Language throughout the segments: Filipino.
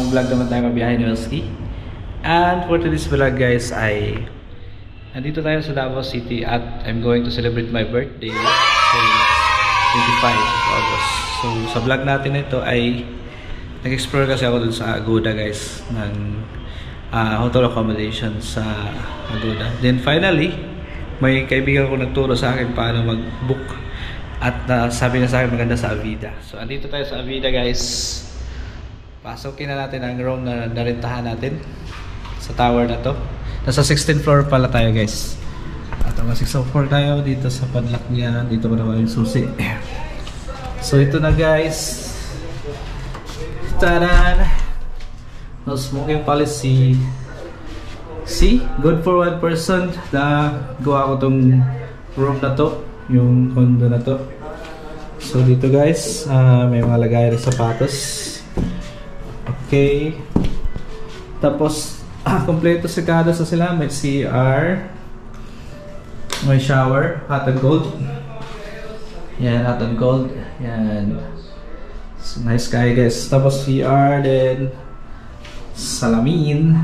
mag-vlog naman tayo mabiyahe ni Welski. And for today's vlog guys ay nandito tayo sa Davao City at I'm going to celebrate my birthday. So 25 of August. So sa vlog natin ito ay nag-explore kasi ako dun sa Agoda guys ng hotel accommodation sa Agoda. Then finally may kaibigan ko nagturo sa akin paano mag-book at sabi na sa akin maganda sa Avida. So andito tayo sa Avida guys. Pasukin na natin ang room na narentahan natin sa tower na to. Nasa 16th floor pala tayo guys. At ang 604 tayo dito sa padlock niya. Dito ko naman yung susi. So ito na guys. Taran! No smoking policy. See? Good for one person. Gawa ko tong room na to. Yung condo na to. So dito guys, may mga lagay rin sapatos. Okay. Tapos kompleto sekado sa sila. May CR, may shower, hot and cold. Yan, hot and cold. Yan. So, nice guy guys. Tapos CR din, salamin.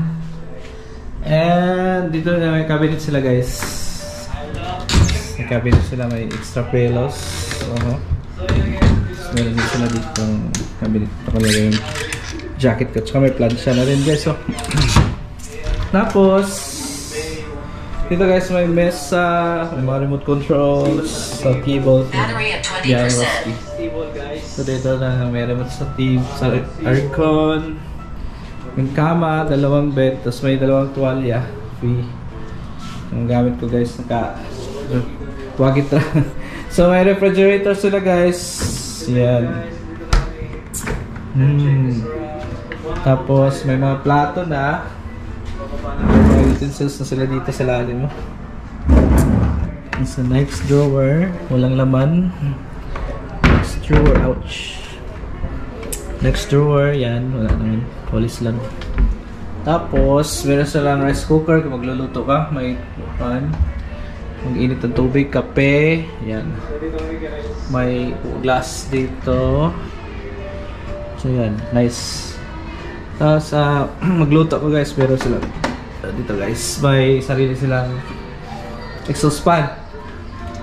And dito na may cabinet sila guys. May cabinet sila, may extra pillows. So, meron din sila dito ng cabinet. Nakalagay yung jacket ko. Tsaka may plancha na rin guys. So, tapos dito guys may mesa, may mga remote controls sa keyboard. Yan, so dito na may remote sa TV, sa aircon, yung kama, dalawang bed, tapos may dalawang tuwalya free. Ang gamit ko guys wagit na. So may refrigerator sila guys. Yan. Tapos may mga plato na. May utensils na sila dito sa lalim mo. Sa next drawer, walang laman. Next drawer, ouch. Next drawer, yan, wala naman. Police lang. Tapos, meron silang rice cooker kung magluluto ka. May pan. Mag-init ng tubig, kape. Yan. May glass dito. So yan, nice. Tapos magluto ko guys, pero sila dito guys, may sarili silang exhaust fan.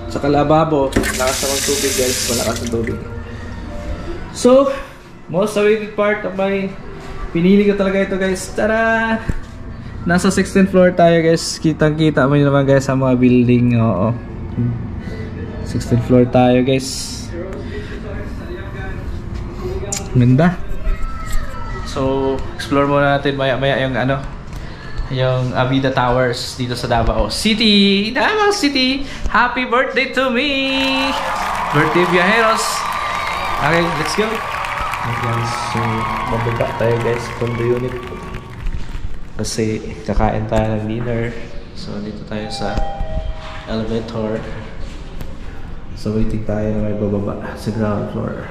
Saka lababo, lakas ng tubig guys, malakas ng tubig. So, most awaited part of my pinili ko talaga ito guys. Tara! Nasa 16th floor tayo guys. Kitang-kita mo yun naman guys sa mga building. Oo. 16th floor tayo guys. Ganda. So, explore muna natin maya-maya yung yung Avida Towers dito sa Davao City. Davao City! Happy birthday to me! Birthday viajeros! Okay, let's go! Okay guys, so mababa tayo guys, condo unit. Kasi kakain tayo ng dinner. So, dito tayo sa elevator. So, waiting tayo na may bababa sa ground floor.